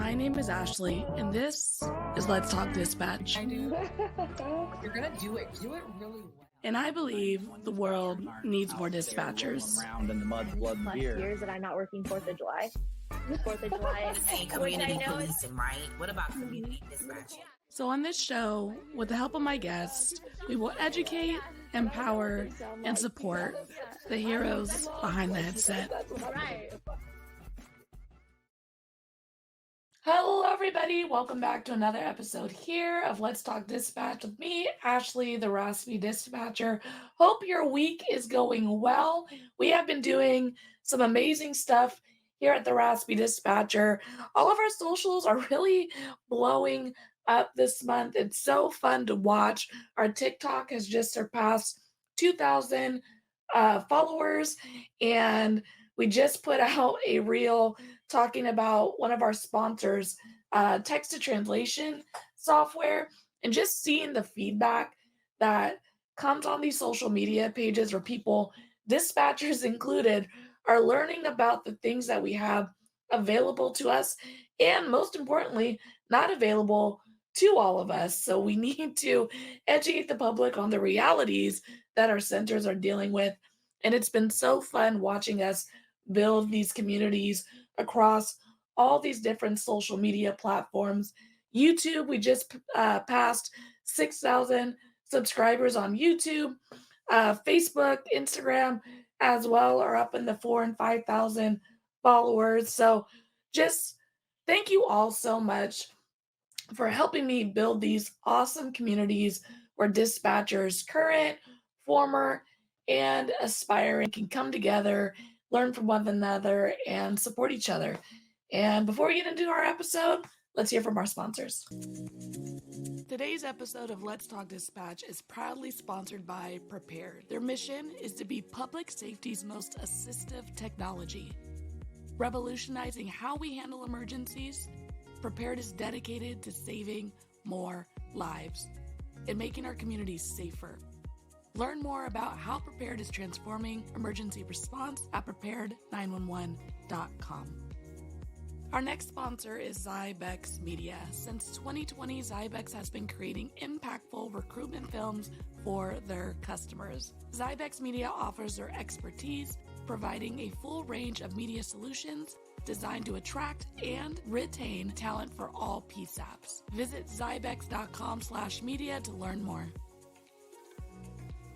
My name is Ashley, and this is Let's Talk Dispatch. I do. You're gonna do it. Do it really well. And I believe the world needs more dispatchers. Around in the mud, blood, and plus beer. years that I'm not working 4th of July. 4th of July. Say community policing, right? What about community dispatching? So on this show, with the help of my guests, we will educate, empower, and support the heroes behind the headset. Right. Hello, everybody. Welcome back to another episode here of Let's Talk Dispatch with me, Ashley, the Raspy Dispatcher. Hope your week is going well. We have been doing some amazing stuff here at the Raspy Dispatcher. All of our socials are really blowing up this month. It's so fun to watch. Our TikTok has just surpassed 2,000 followers, and we just put out a reel talking about one of our sponsors, text-to-translation software, and just seeing the feedback that comes on these social media pages where people, dispatchers included, are learning about the things that we have available to us, and most importantly, not available to all of us. So we need to educate the public on the realities that our centers are dealing with. And it's been so fun watching us build these communities across all these different social media platforms. YouTube, we just passed 6,000 subscribers on YouTube. Facebook, Instagram as well are up in the 4,000 and 5,000 followers. So just thank you all so much for helping me build these awesome communities where dispatchers, current, former, and aspiring, can come together, learn from one another, and support each other. And before we get into our episode, let's hear from our sponsors. Today's episode of Let's Talk Dispatch is proudly sponsored by Prepared. Their mission is to be public safety's most assistive technology. Revolutionizing how we handle emergencies, Prepared is dedicated to saving more lives and making our communities safer. Learn more about how Prepared is transforming emergency response at prepared911.com. Our next sponsor is Zybex Media. Since 2020, Zybex has been creating impactful recruitment films for their customers. Zybex Media offers their expertise, providing a full range of media solutions designed to attract and retain talent for all PSAPs. Visit zybex.com/media to learn more.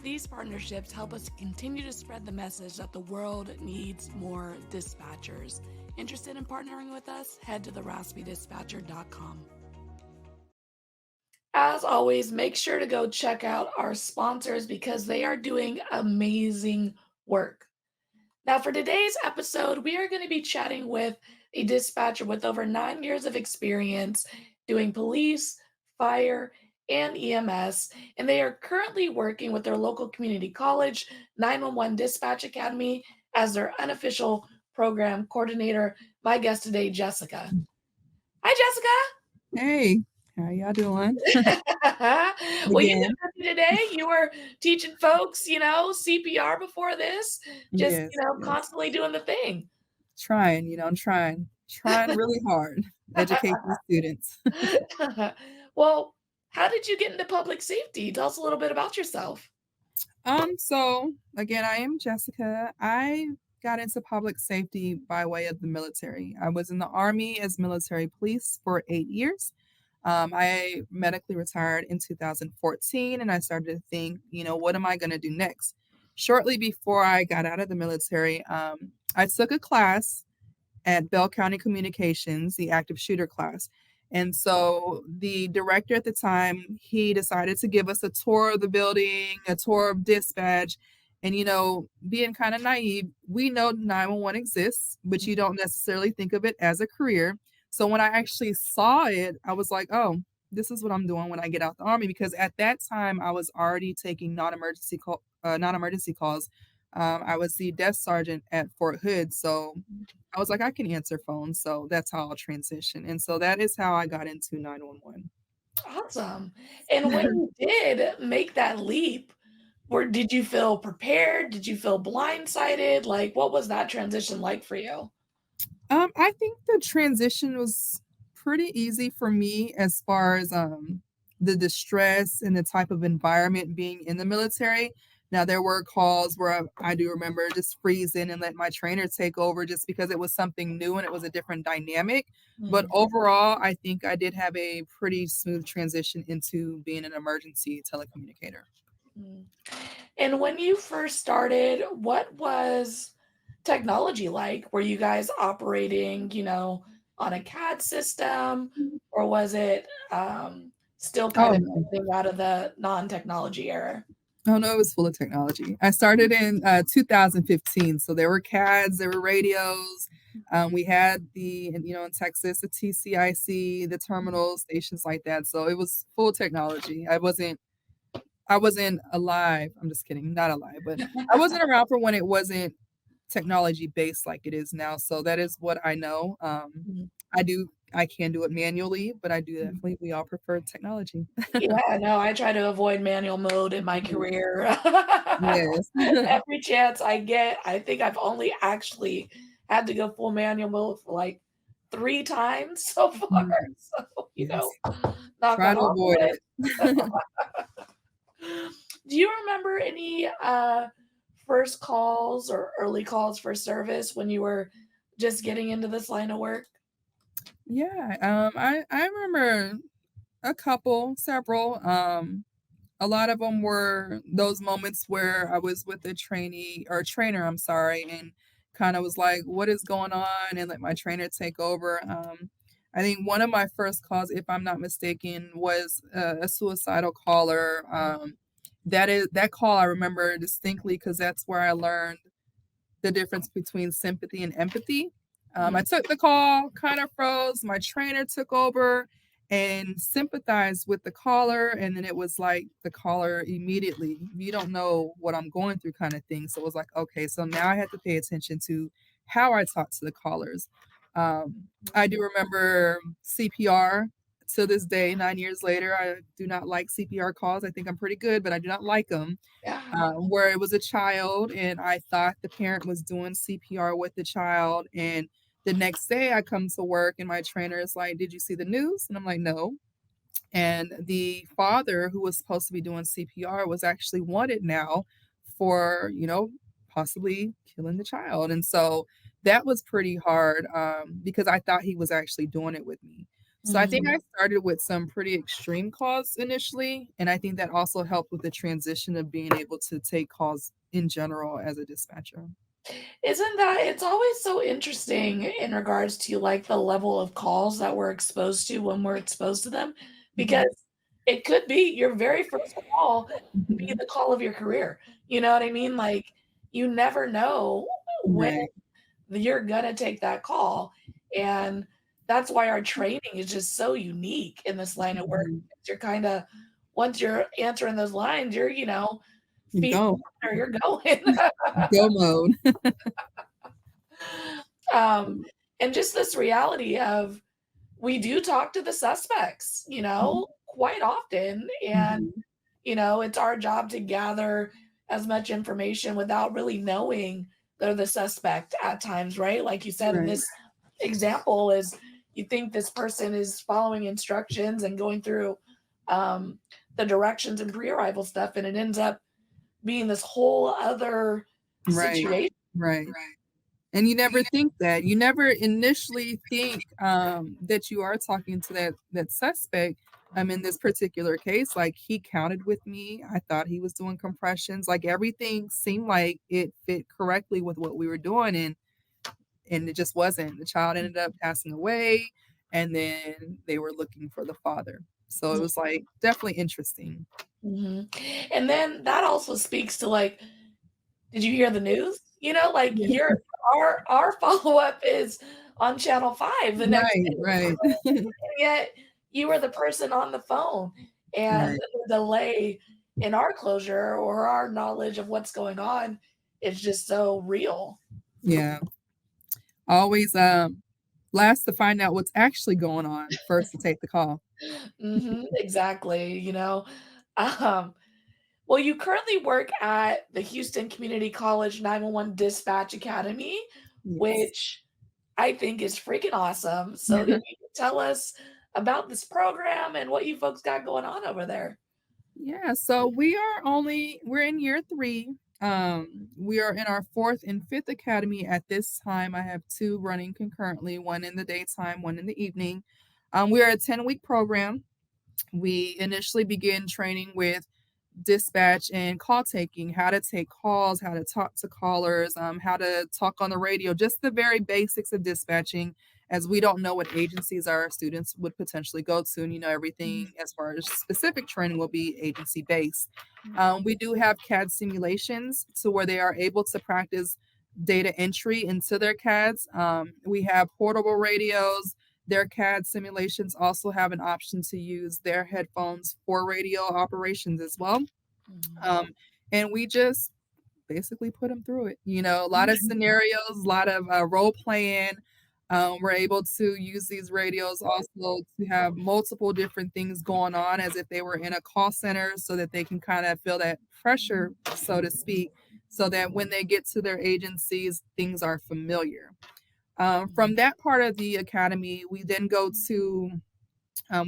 These partnerships help us continue to spread the message that the world needs more dispatchers. Interested in partnering with us? Head to theraspydispatcher.com. As always, make sure to go check out our sponsors because they are doing amazing work. Now, for today's episode, we are going to be chatting with a dispatcher with over 9 years of experience doing police, fire, and EMS, and they are currently working with their local community college, 911 Dispatch Academy, as their unofficial program coordinator. My guest today, Jessica. Hi, Jessica. Hey, how y'all doing? Well, you did busy today. You were teaching folks, CPR before this, just, Yes, constantly doing the thing. Trying, I'm trying really hard, educate the students. Well, how did you get into public safety? Tell us a little bit about yourself. So again, I am Jessica. I got into public safety by way of the military. I was in the Army as military police for 8 years. I medically retired in 2014, and I started to think, what am I going to do next? Shortly before I got out of the military, I took a class at Bell County Communications, the active shooter class. And so the director at the time, he decided to give us a tour of the building, a tour of dispatch. And, being kind of naive, we know 911 exists, but you don't necessarily think of it as a career. So when I actually saw it, I was like, oh, this is what I'm doing when I get out the Army. Because at that time, I was already taking non-emergency calls. I was the desk sergeant at Fort Hood. So I was like, I can answer phones. So that's how I'll transition. And so that is how I got into 911. Awesome. And when you did make that leap, did you feel prepared? Did you feel blindsided? Like, what was that transition like for you? I think the transition was pretty easy for me as far as the distress and the type of environment being in the military. Now there were calls where I do remember just freezing and let my trainer take over just because it was something new and it was a different dynamic. But Mm, overall, I think I did have a pretty smooth transition into being an emergency telecommunicator. mm. And when you first started, what was technology like? Were you guys operating, on a CAD system, or was it still kind Oh of no. coming out of the non-technology era? Oh no, it was full of technology. I started in 2015, so there were CADs, there were radios. We had in Texas, the TCIC, the terminal stations like that. So it was full technology. I wasn't alive. I'm just kidding, not alive, but I wasn't around for when it wasn't technology based like it is now. So that is what I know. Mhm. I can do it manually, but I do Mhm. definitely we all prefer technology. Yeah, no, I try to avoid manual mode in my Mhm. career. Yes. Every chance I get, I think I've only actually had to go full manual mode for like 3 times so far. Mhm. So, Yes. knock Try on to all avoid wood. it. Do you remember any, first calls or early calls for service when you were just getting into this line of work? Yeah, I remember a couple, several. A lot of them were those moments where I was with a trainee or trainer, I'm sorry, and kind of was like, "What is going on?" and let my trainer take over. I think one of my first calls, if I'm not mistaken, was a suicidal caller. That call I remember distinctly because that's where I learned the difference between sympathy and empathy. I Mm, took the call, kind of froze. My trainer took over and sympathized with the caller. And then it was like the caller immediately, you don't know what I'm going through, kind of thing. So it was like, okay, so now I have to pay attention to how I talk to the callers. I do remember CPR to this day, 9 years later. I do not like CPR calls. I think I'm pretty good, but I do not like them yeah. where it was a child and I thought the parent was doing CPR with the child. And the next day I come to work and my trainer is like, "Did you see the news?" And I'm like, "No." And the father who was supposed to be doing CPR was actually wanted now for, possibly killing the child. And so that was pretty hard because I thought he was actually doing it with me. So I think Mhm. I started with some pretty extreme calls initially. And I think that also helped with the transition of being able to take calls in general as a dispatcher. Isn't that it's always so interesting in regards to, like, the level of calls that we're exposed to when we're exposed to them, Mhm. because it could be your very first call could be Mhm. the call of your career, you know what I mean? Like, you never know when Right. you're gonna take that call, and that's why our training is just so unique in this line of work. Mhm. You're kinda once you're answering those lines, you're, You feet go. or you're going. Go mode. Um, and just this reality of we do talk to the suspects, quite often, and, Mhm. it's our job to gather as much information without really knowing they're the suspect at times, right? Like you said in Right. this example is you think this person is following instructions and going through, um, the directions and pre-arrival stuff, and it ends up being this whole other Right. situation. Right. And you never think that. You never initially think, that you are talking to that suspect. In this particular case, like, he counted with me. I thought he was doing compressions. Like, everything seemed like it fit correctly with what we were doing, and it just wasn't. The child ended up passing away, and then they were looking for the father. So it was, like, definitely interesting. Mhm. And then that also speaks to, like, did you hear the news? Like, Yeah. our follow-up is on Channel 5 the next Right, day, right. and yet you were the person on the phone, and Right. the delay in our closure or our knowledge of what's going on is just so real. Yeah. Always, last to find out what's actually going on, first to take the call. Mhm, exactly, Um, well, you currently work at the Houston Community College 911 Dispatch Academy, Yes. which I think is freaking awesome. So if you could tell us about this program and what you folks got going on over there. Yeah, so we're in year 3. We are in our 4th and 5th academy at this time. I have 2 running concurrently, one in the daytime, one in the evening. We are a 10-week program. We initially begin training with dispatch and call taking, how to take calls, how to talk to callers, how to talk on the radio, just the very basics of dispatching, as we don't know what agencies our students would potentially go to. And, everything as far as specific training will be agency based. We do have CAD simulations to where they are able to practice data entry into their CADs. We have portable radios. Their CAD simulations also have an option to use their headphones for radio operations as well. Mhm. Um, and we just basically put them through it. A lot of scenarios, a lot of role playing. We're able to use these radios also to have multiple different things going on as if they were in a call center so that they can kind of feel that pressure, so to speak, so that when they get to their agencies, things are familiar. From that part of the academy, we then go to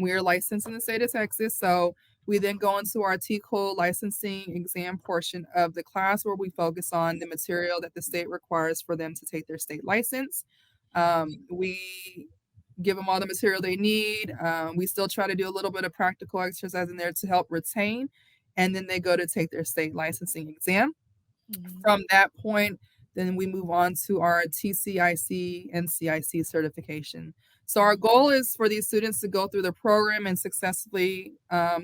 we are licensed in the state of Texas, so we then go into our TCOL licensing exam portion of the class where we focus on the material that the state requires for them to take their state license. We give them all the material they need. We still try to do a little bit of practical exercise in there to help retain, and then they go to take their state licensing exam. Mhm. From that point, then we move on to our TCIC and CIC certification. So our goal is for these students to go through the program and successfully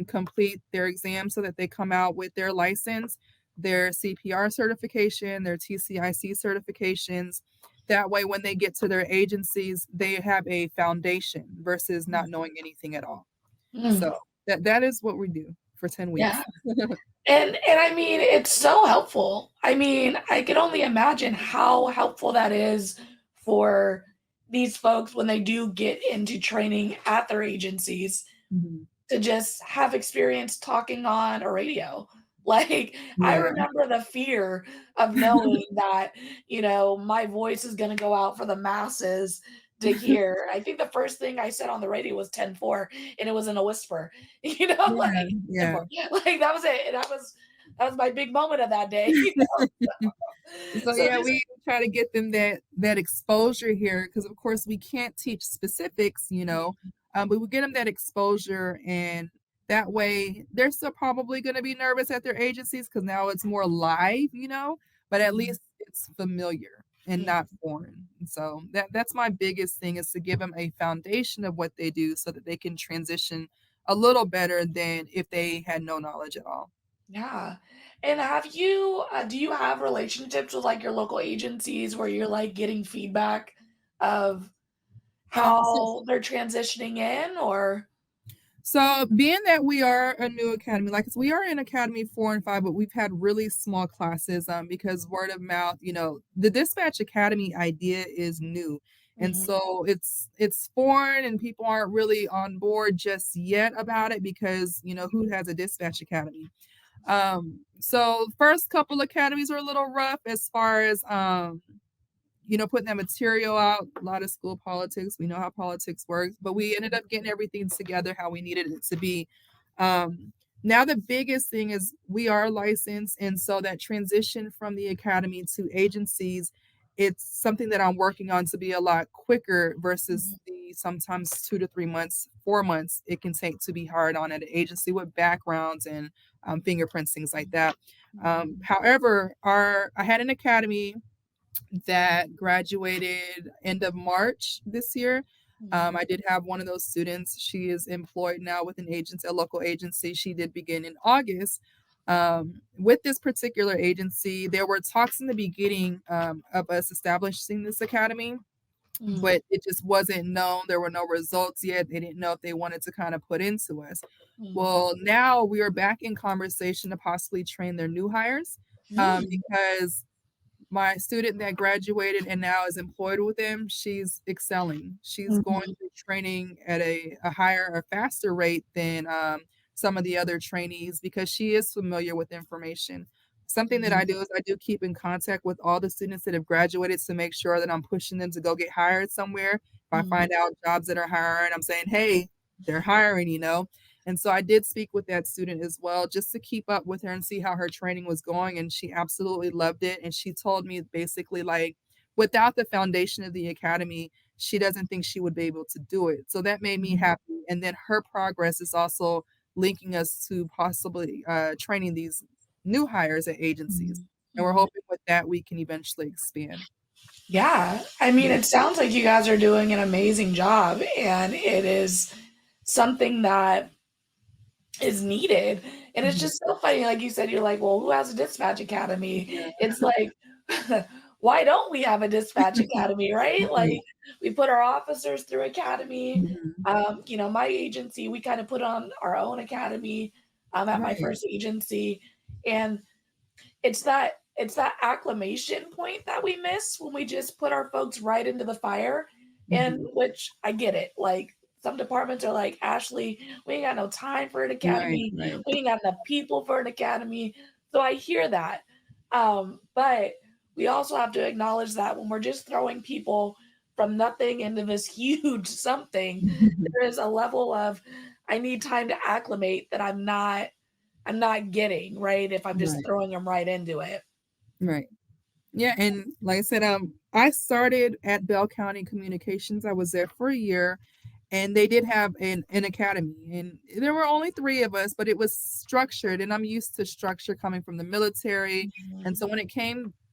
complete their exam so that they come out with their license, their CPR certification, their TCIC certifications. That way, when they get to their agencies, they have a foundation versus not knowing anything at all. Mm. So that is what we do for 10 Yeah. weeks. And I mean, it's so helpful. I mean, I can only imagine how helpful that is for these folks when they do get into training at their agencies Mhm. to just have experience talking on a radio. Like, I Yeah. remember the fear of knowing that, my voice is gonna go out for the masses to hear. I think the first thing I said on the radio was 10-4, and it was in a whisper, Yeah, like, yeah. 10-4. Like, that was it, and that was my big moment of that day, So, So yeah, just we try to get them that exposure here because, of course, we can't teach specifics, but we get them that exposure, and that way they're still probably gonna be nervous at their agencies because now it's more live, but at Mhm. least it's familiar and Yeah. not foreign. And so that's my biggest thing is to give them a foundation of what they do so that they can transition a little better than if they had no knowledge at all. Yeah. And do you have relationships with like your local agencies where you're like getting feedback of So how they're transitioning in or So, being that we are a new academy, like we are in Academy 4 and 5, but we've had really small classes because word of mouth, the Dispatch Academy idea is new. And Mhm, so it's foreign and people aren't really on board just yet about it because, who has a Dispatch Academy? So first couple academies are a little rough as far as putting that material out, a lot of school politics. We know how politics works, but we ended up getting everything together how we needed it to be. Now, the biggest thing is we are licensed. And so that transition from the academy to agencies, it's something that I'm working on to be a lot quicker versus mhm, the sometimes 2 to 3 months, 4 months it can take to be hired on at an agency with backgrounds and fingerprints, things like that. mhm, However, I had an academy that graduated end of March this year. mhm, I did have one of those students. She is employed now with an agency, a local agency. She did begin in August. With this particular agency, there were talks in the beginning of us establishing this academy, mhm, but it just wasn't known. There were no results yet. They didn't know if they wanted to kind of put into us. mhm, Well, now we are back in conversation to possibly train their new hires mm, because my student that graduated and now is employed with them, she's excelling. She's going mhm, through training at a higher or faster rate than some of the other trainees because she is familiar with information. Something that I do is I do keep in contact with all the students that have graduated to make sure that I'm pushing them to go get hired somewhere. If I Mhm. find out jobs that are hiring, I'm saying, hey, they're hiring, you know. And so I did speak with that student as well, just to keep up with her and see how her training was going. And she absolutely loved it. And she told me basically, like, without the foundation of the academy, she doesn't think she would be able to do it. So that made me Mhm. happy. And then her progress is also linking us to possibly training these new hires at agencies. Mhm. And we're Mhm. hoping with that we can eventually expand. Yeah, I mean, Yeah. it sounds like you guys are doing an amazing job, and it is something that is needed. And it's Mhm. just so funny, like you said, you're like, well, who has a dispatch academy? Yeah. It's like, why don't we have a dispatch academy, right? Right. Like, we put our officers through academy. Mhm. My agency, we kind of put on our own academy at my Right. first agency. And it's that acclimation point that we miss when we just put our folks right into the fire, and Mhm. which I get it. Like, some departments are like, "Ashley, we ain't got no time for an Right, academy. right, We ain't got enough people for an academy." So I hear that. But we also have to acknowledge that when we're just throwing people from nothing into this huge something, there is a level of, I need time to acclimate that I'm not getting, right, if I'm just right, throwing them right into it. right. Yeah, and like I said, I started at Bell County Communications. I was there for a year, and they did have an academy, and there were only 3 of us, but it was structured, and I'm used to structure coming from the military, and Mhm. so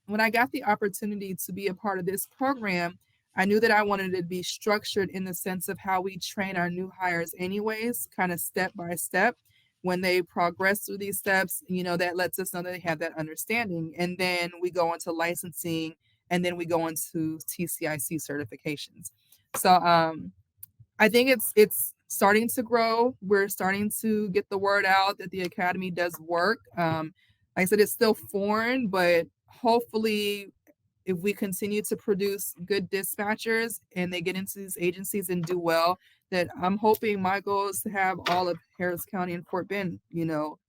when I got the opportunity to be a part of this program, I knew that I wanted it to be structured in the sense of how we train our new hires anyways, kinda step by step. When they progress through these steps, you know, that lets us know that they have that understanding, and then we go into licensing, and then we go into TCIC certifications. So, I think it's starting to grow. We're starting to get the word out that the academy does work. Like I said, it's still foreign, but hopefully, if we continue to produce good dispatchers and they get into these agencies and do well, that I'm hoping my goal is to have all of Harris County and Fort Bend,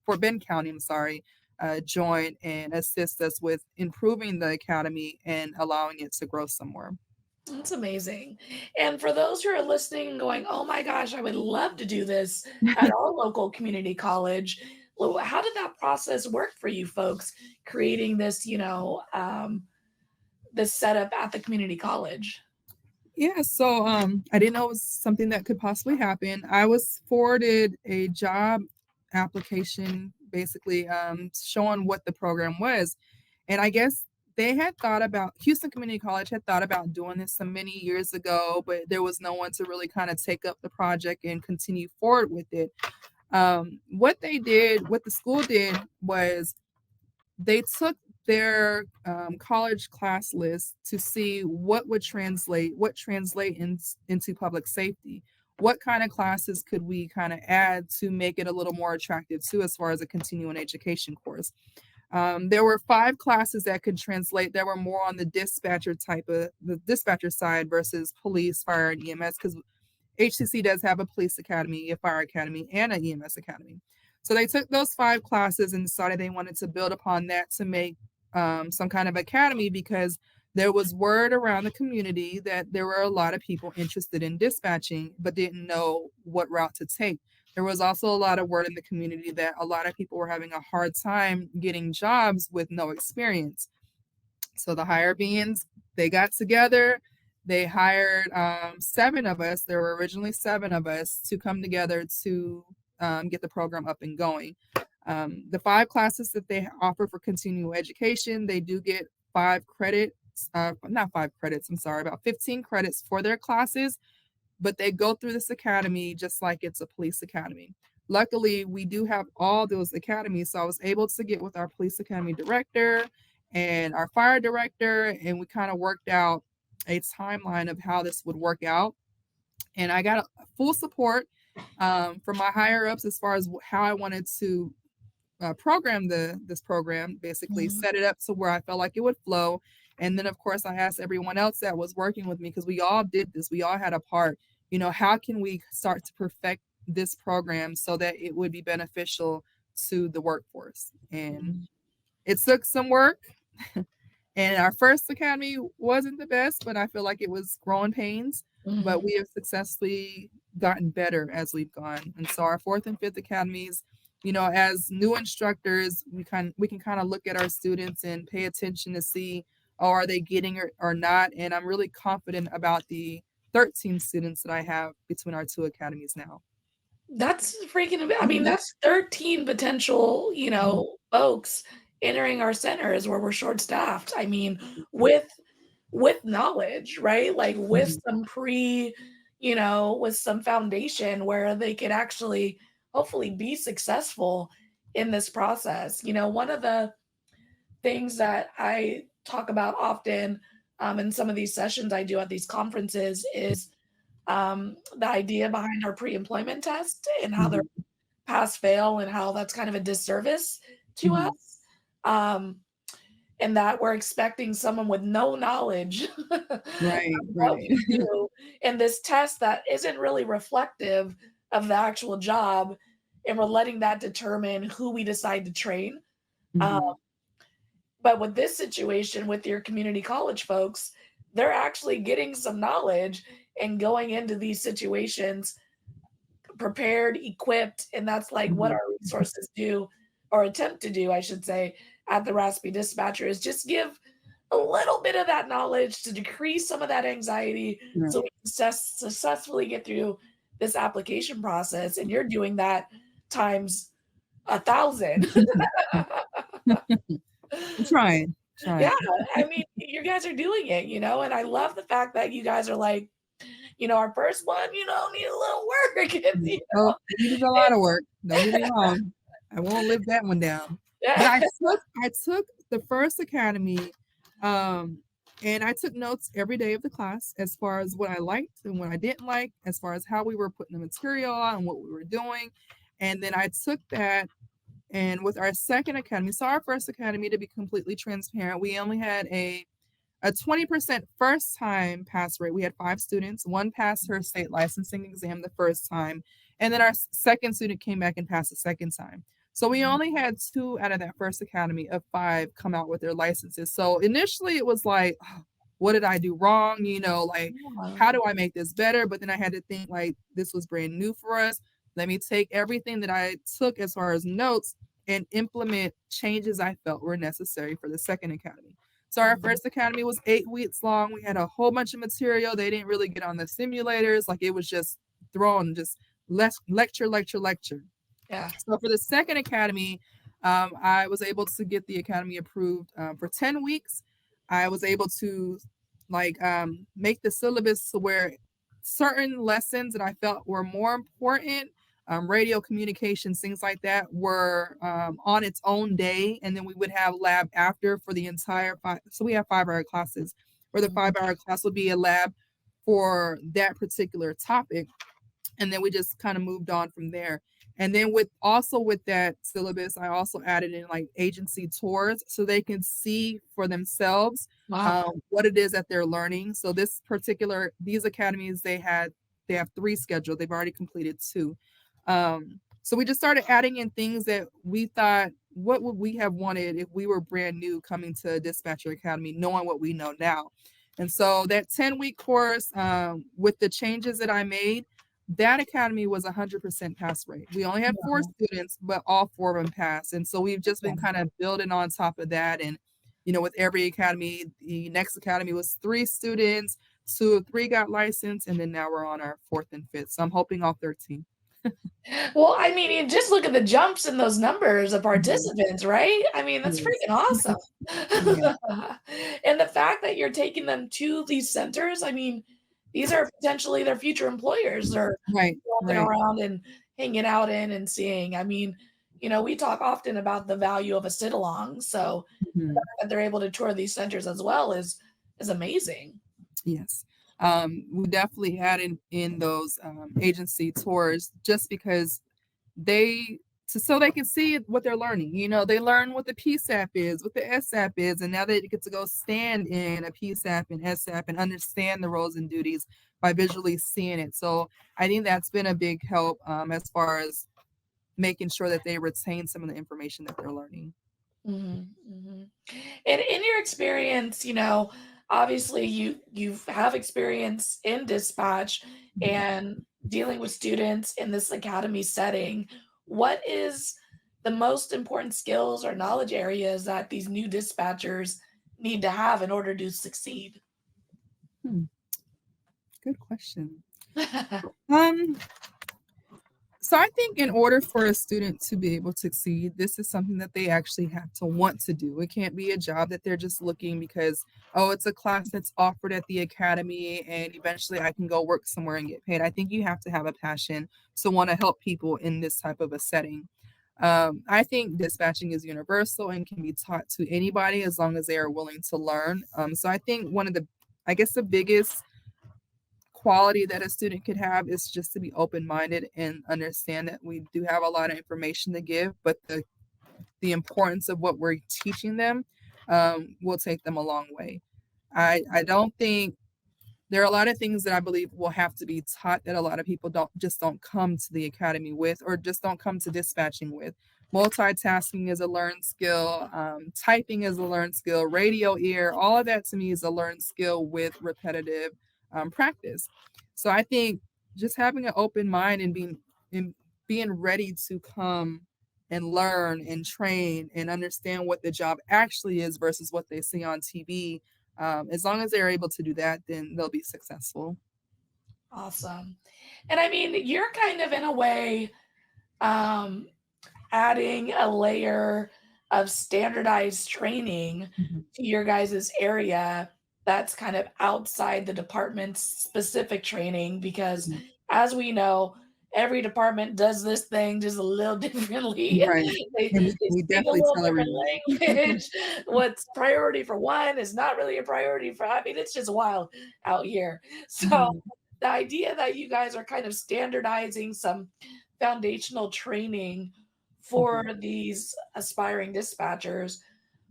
Fort Bend County, I'm sorry, join and assist us with improving the academy and allowing it to grow somewhere. That's amazing. And for those who are listening and going, "Oh my gosh, I would love to do this at our local community college," well, how did that process work for you folks creating this, this setup at the community college? Yeah, so I didn't know it was something that could possibly happen. I was forwarded a job application basically showing what the program was. And I guess they had thought about Houston Community College had thought about doing this some many years ago, but there was no one to really kind of take up the project and continue forward with it. What the school did was they took their college class list to see what translate into public safety. What kind of classes could we kind of add to make it a little more attractive too, as far as a continuing education course? There were 5 classes that could translate that were more on the dispatcher side versus police, fire, and EMS, because HCC does have a police academy, a fire academy, and an EMS academy. So they took those 5 classes and decided they wanted to build upon that to make some kind of academy, because there was word around the community that there were a lot of people interested in dispatching but didn't know what route to take. There was also a lot of word in the community that a lot of people were having a hard time getting jobs with no experience. So the hire beings, they got together. They hired 7 of us. There were originally 7 of us to come together to get the program up and going. The 5 classes that they offer for continuing education, they do get 5 credits, not 5 credits, I'm sorry, about 15 credits for their classes, but they go through this academy just like it's a police academy. Luckily, we do have all those academies, so I was able to get with our police academy director and our fire director, and we kind of worked out a timeline of how this would work out. And I got full support from my higher ups as far as how I wanted to program this program, basically Mhm. set it up to where I felt like it would flow. And then, of course, I asked everyone else that was working with me, because we all did this, we all had a part. How can we start to perfect this program so that it would be beneficial to the workforce? And Mhm. it took some work. And our first academy wasn't the best, but I feel like it was growing pains. But Mhm. we have successfully gotten better as we've gone. And so our fourth and fifth academies, as new instructors, we can kind of look at our students and pay attention to see, oh, are they getting it or not? And I'm really confident about the 13 students that I have between our two academies now. That's freaking I mean, Mhm. that's 13 potential, Mhm. folks entering our centers where we're short-staffed. I mean, with knowledge, right? Like, with Mhm. some with some foundation where they could actually hopefully be successful in this process. One of the things that I talk about often, in some of these sessions I do at these conferences is, the idea behind our pre-employment test and how they're Mhm. pass fail and how that's kind of a disservice to Mhm. us. Um, and that we're expecting someone with no knowledge of Right, what right. we do in this test that isn't really reflective of the actual job, and we're letting that determine who we decide to train. Um, Mhm. but with this situation with your community college folks, they're actually getting some knowledge and going into these situations prepared, equipped, and that's like what Mhm. our resources do or attempt to do, I should say, at the Raspy Dispatcher is just give a little bit of that knowledge to decrease some of that anxiety so Right. we can successfully get through this application process. And you're doing that times 1,000. I'm trying, Yeah, trying. I mean, you guys are doing it, and I love the fact that you guys are like, our first one, need a little work. And, Mm. Oh, it needed a lot of work. Don't get me wrong. I won't live that one down. But yeah. I took the first academy, um, and I took notes every day of the class as far as what I liked and what I didn't like, as far as how we were putting the material on and what we were doing. And then I took that and with our second academy, so our first academy, to be completely transparent, we only had a 20% first time pass rate. We had 5 students. One passed her state licensing exam the first time, and then our second student came back and passed the second time. So we only had 2 out of that first academy of 5 come out with their licenses. So initially it was like, "Oh, what did I do wrong? Like, Yeah. how do I make this better?" But then I had to think, like, this was brand new for us. Let me take everything that I took as far as notes and implement changes I felt were necessary for the second academy. So our Mhm. first academy was 8 weeks long. We had a whole bunch of material. They didn't really get on the simulators. Like, it was just thrown, just lecture, lecture, lecture. Yeah. So for the second academy, I was able to get the academy approved for 10 weeks. I was able to make the syllabus to where certain lessons that I felt were more important, radio communications, things like that, were on its own day. And then we would have lab after for the entire five. So we have 5 hour classes where the Mhm. 5 hour class would be a lab for that particular topic, and then we just kind of moved on from there. And then with that syllabus, I also added in like agency tours so they can see for themselves Wow. what it is that they're learning. So these academies, they have 3 scheduled. They've already completed 2. So we just started adding in things that we thought, what would we have wanted if we were brand new coming to Dispatcher Academy, knowing what we know now. And so that 10-week course, with the changes that I made, that academy was 100% pass rate. We only had 4 Yeah. students, but all 4 of them passed. And so we've just been Okay. kind of building on top of that. And, with every academy, the next academy was 3 students, 2 of 3 got licensed, and then now we're on our 4th and 5th. So I'm hoping all 13. Well, I mean, you just look at the jumps in those numbers of Mhm. participants, right? I mean, that's Yes. freaking awesome. Yeah. And the fact that you're taking them to these centers, I mean, these are potentially their future employers they're Right. walking Right. around and hanging out in and seeing. I mean, we talk often about the value of a sit along. So Mhm. that they're able to tour these centers as well is amazing. Yes. We definitely add in those agency tours just because they so they can see what they're learning. They learn what the PSAP is, what the SAP is, and now they get to go stand in a PSAP and SAP and understand the roles and duties by visually seeing it. So I think that's been a big help as far as making sure that they retain some of the information that they're learning. Mhm, mhm. And in your experience, obviously you have experience in dispatch Mhm. and dealing with students in this academy setting. What is the most important skills or knowledge areas that these new dispatchers need to have in order to succeed? Hmm, good question. Um, So I think in order for a student to be able to succeed, this is something that they actually have to want to do. It can't be a job that they're just looking because, oh, it's a class that's offered at the academy and eventually I can go work somewhere and get paid. I think you have to have a passion to want to help people in this type of a setting. I think dispatching is universal and can be taught to anybody as long as they are willing to learn. So I think one of the, I guess the biggest quality that a student could have is just to be open-minded and understand that we do have a lot of information to give, but the importance of what we're teaching them will take them a long way. I don't think there are a lot of things that I believe will have to be taught that a lot of people don't come to the academy with or just don't come to dispatching with. Multitasking is a learned skill, typing is a learned skill, radio ear, all of that to me is a learned skill with repetitive practice. So I think just having an open mind and being ready to come and learn and train and understand what the job actually is versus what they see on TV, as long as they're able to do that, then they'll be successful. Awesome. And I mean, you're kind of in a way um, adding a layer of standardized training Mhm. to your guys' area that's kind of outside the department's specific training because Mhm. as we know, every department does this thing just a little differently. Right. they, And they we speak a definitely little tell different everyone. language. What's priority for one is not really a priority for, I mean, it's just wild out here. So Mhm. the idea that you guys are kind of standardizing some foundational training for Mhm. these aspiring dispatchers,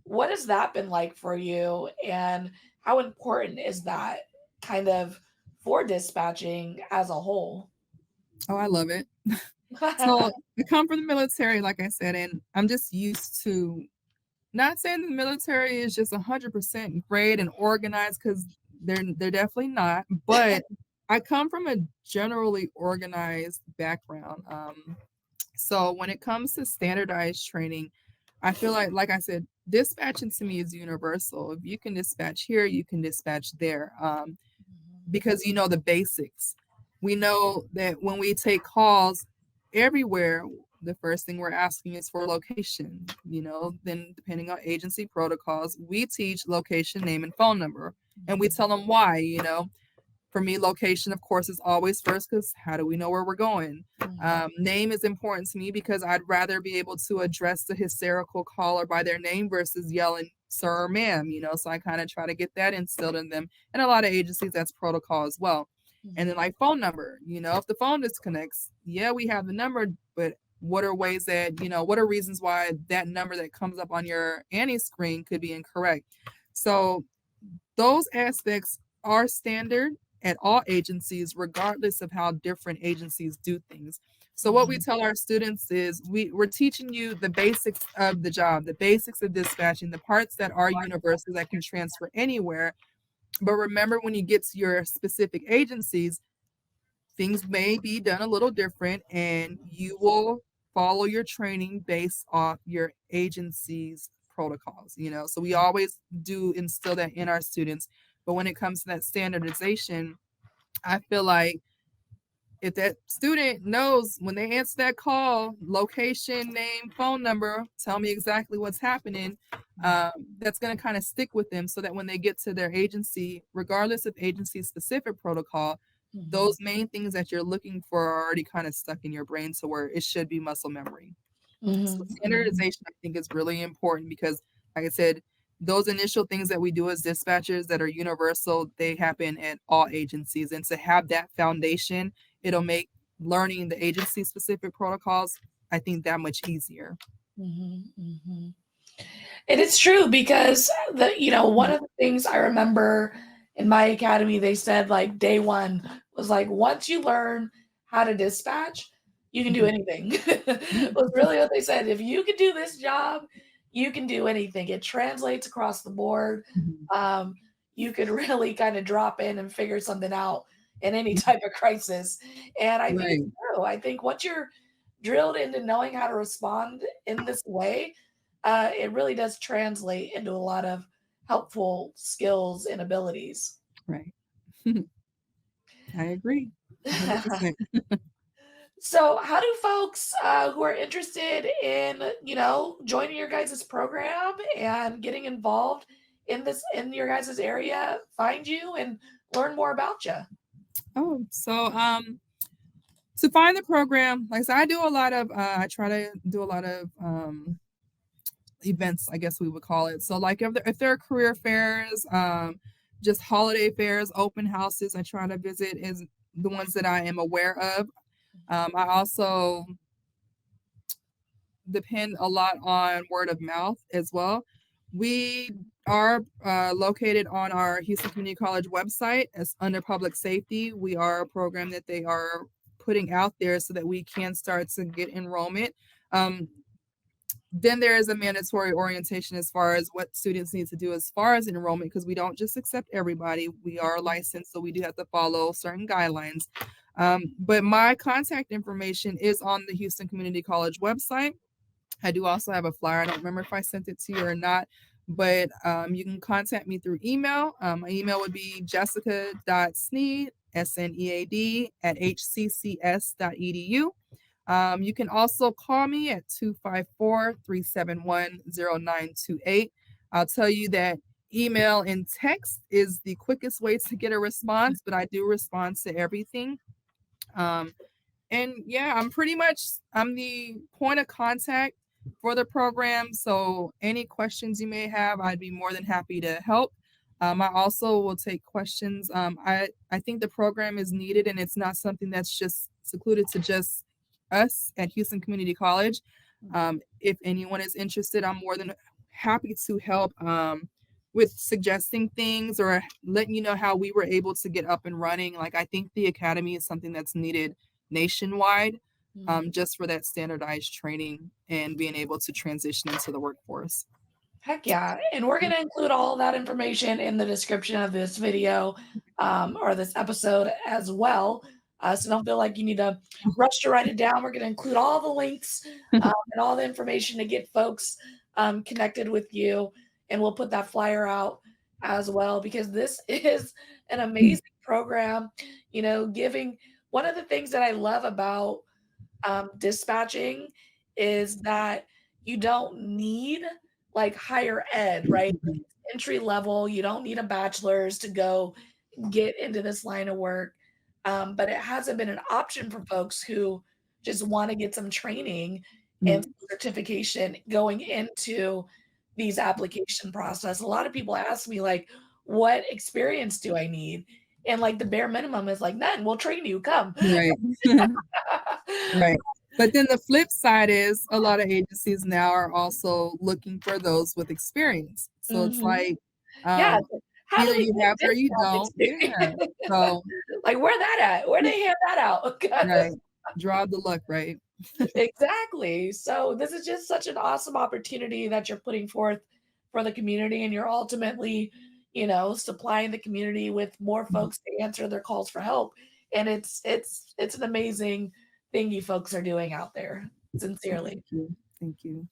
what has that been like for you? And how important is that kind of for dispatching as a whole? Oh, I love it. So I come from the military, like I said, and I'm just used to not saying the military is just 100% great and organized because they're definitely not, but I come from a generally organized background. So when it comes to standardized training, I feel like I said, dispatching to me is universal. If you can dispatch here, you can dispatch there. Because you know the basics. We know that when we take calls everywhere, the first thing we're asking is for location. Then depending on agency protocols, we teach location, name, and phone number, and we tell them why. For me, location, of course, is always first because how do we know where we're going? Mhm, Name is important to me because I'd rather be able to address the hysterical caller by their name versus yelling, sir or ma'am, so I kind of try to get that instilled in them. And a lot of agencies, that's protocol as well. And then, mhm, like, phone number, if the phone disconnects, yeah, we have the number, but what are ways that, what are reasons why that number that comes up on your Annie screen could be incorrect? So those aspects are standard at all agencies, regardless of how different agencies do things. So what we mhm, tell our students is we're teaching you the basics of the job, the basics of dispatching, the parts that are universal that can transfer anywhere. But remember, when you get to your specific agencies, things may be done a little different and you will follow your training based off your agency's protocols. So we always do instill that in our students, but when it comes to that standardization, I feel like if that student knows when they answer that call, location, name, phone number, tell me exactly what's happening, mhm, that's going to kind of stick with them so that when they get to their agency, regardless of agency specific protocol, mhm, those main things that you're looking for are already kind of stuck in your brain to where it should be muscle memory. So mhm, mhm, standardization, I think, is really important because, like I said, those initial things that we do as dispatchers that are universal, they happen at all agencies. And to have that foundation, it'll make learning the agency specific protocols, I think, that much easier. mhm, mhm. And it's true because one Mhm. of the things I remember in my academy, they said like day one was like, once you learn how to dispatch, you can do Mhm. anything. Was really what they said. If you can do this job, you can do anything. It translates across the board. Mhm. Um, you could really kind of drop in and figure something out in any type of crisis. And I think it's Right, true. I think once you're drilled into knowing how to respond in this way, it really does translate into a lot of helpful skills and abilities. right. I agree 100%. So, how do folks who are interested in, joining your guys' program and getting involved in your guys' area find you and learn more about you? Oh, so, to find the program, like I said, I try to do a lot of, events, I guess we would call it. So, like, if there are career fairs, just holiday fairs, open houses, I try to visit is the ones that I am aware of. I also depend a lot on word of mouth as well. We are located on our Houston Community College website as under public safety. We are a program that they are putting out there so that we can start to get enrollment. Um, then there is a mandatory orientation as far as what students need to do as far as enrollment, because we don't just accept everybody. We are licensed, so we do have to follow certain guidelines. But my contact information is on the Houston Community College website. I do also have a flyer. I don't remember if I sent it to you or not, but you can contact me through email. My email would be jessica.snead, SNEAD, at hccs.edu. You can also call me at 254-371-0928. I'll tell you that email and text is the quickest way to get a response, but I do respond to everything. Um, and yeah, I'm the point of contact for the program. So any questions you may have, I'd be more than happy to help. I also will take questions. I think the program is needed, and it's not something that's just secluded to just us at Houston Community College. If anyone is interested, I'm more than happy to help with suggesting things or letting you know how we were able to get up and running. Like, I think the academy is something that's needed nationwide, just for that standardized training and being able to transition into the workforce. Heck yeah. And we're going to include all that information in the description of this video or this episode as well. So don't feel like you need to rush to write it down. We're going to include all the links and all the information to get folks connected with you. And we'll put that flyer out as well, because this is an amazing program. Giving one of the things that I love about dispatching is that you don't need like higher ed, right? Entry level, you don't need a bachelor's to go get into this line of work. But it hasn't been an option for folks who just want to get some training and Mm, certification going into these application process. A lot of people ask me like, what experience do I need? And like the bare minimum is like, none, we'll train you, come. right. Right. But then the flip side is a lot of agencies now are also looking for those with experience. So it's Mhm. like, Yeah, um, how do either we you get have it or this you job don't. Yeah. So, like, where that at? Where they hand that out? right. Draw the luck, right? Exactly. So this is just such an awesome opportunity that you're putting forth for the community, and you're ultimately, supplying the community with more Mhm. folks to answer their calls for help. And it's an amazing thing you folks are doing out there. Sincerely. Thank you. Thank you.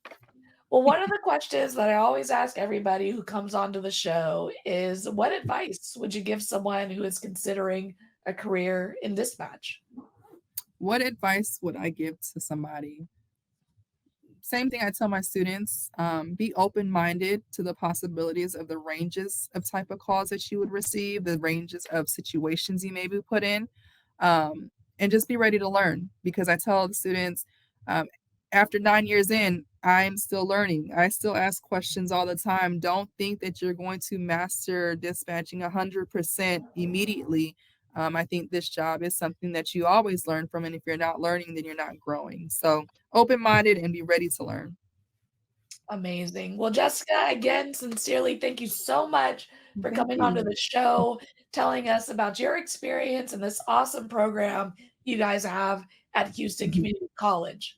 Well, one of the questions that I always ask everybody who comes onto the show is, what advice would you give someone who is considering a career in dispatch? What advice would I give to somebody? Same thing I tell my students, be open-minded to the possibilities of the ranges of type of calls that you would receive, the ranges of situations you may be put in, and just be ready to learn. Because I tell the students, um, after 9 years in, I'm still learning. I still ask questions all the time. Don't think that you're going to master dispatching 100% immediately. I think this job is something that you always learn from, and if you're not learning, then you're not growing. So open-minded and be ready to learn. Amazing. Well, Jessica, again, sincerely, thank you so much for Thank coming onto you. the show, telling us about your experience and this awesome program you guys have at Houston Mhm. Community College.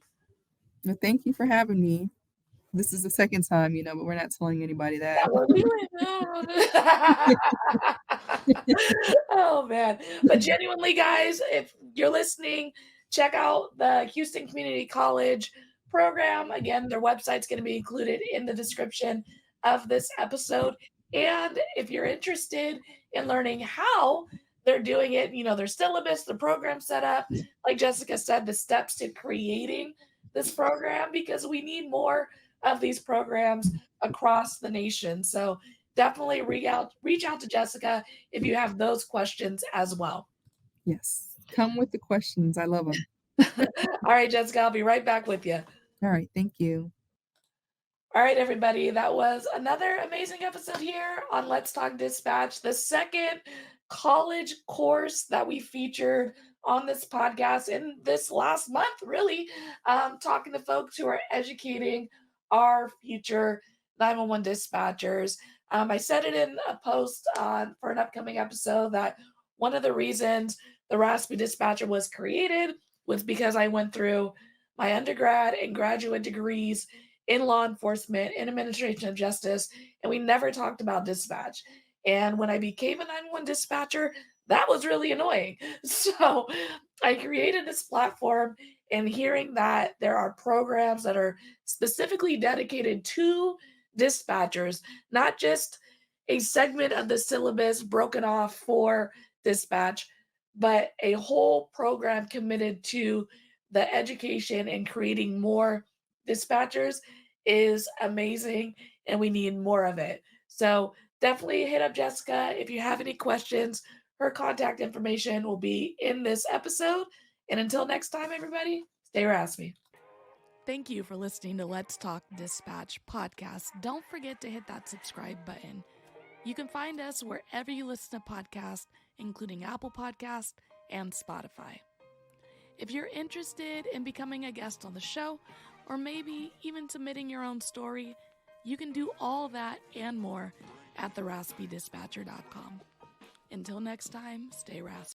Well, thank you for having me. This is the second time, but we're not telling anybody that. That we're doing Oh, man. But genuinely, guys, if you're listening, check out the Houston Community College program. Again, their website's going to be included in the description of this episode. And if you're interested in learning how they're doing it, their syllabus, the program setup, like Jessica said, the steps to creating this program, because we need more of these programs across the nation. So definitely reach out to Jessica if you have those questions as well. Yes. Come with the questions. I love them. All right, Jessica, I'll be right back with you. All right. Thank you. All right, everybody, that was another amazing episode here on Let's Talk Dispatch, the second college course that we featured on this podcast in this last month, really, talking to folks who are educating our future 911 dispatchers. I said it in a post for an upcoming episode that one of the reasons the Raspy Dispatcher was created was because I went through my undergrad and graduate degrees in law enforcement, in administration of justice, and we never talked about dispatch. And when I became a 911 dispatcher, that was really annoying. So I created this platform, and hearing that there are programs that are specifically dedicated to dispatchers, not just a segment of the syllabus broken off for dispatch, but a whole program committed to the education and creating more dispatchers is amazing, and we need more of it. So definitely hit up Jessica if you have any questions. Her contact information will be in this episode. And until next time, everybody, stay raspy. Thank you for listening to Let's Talk Dispatch podcast. Don't forget to hit that subscribe button. You can find us wherever you listen to podcasts, including Apple Podcasts and Spotify. If you're interested in becoming a guest on the show, or maybe even submitting your own story, you can do all that and more at theraspydispatcher.com. Until next time, stay raspy.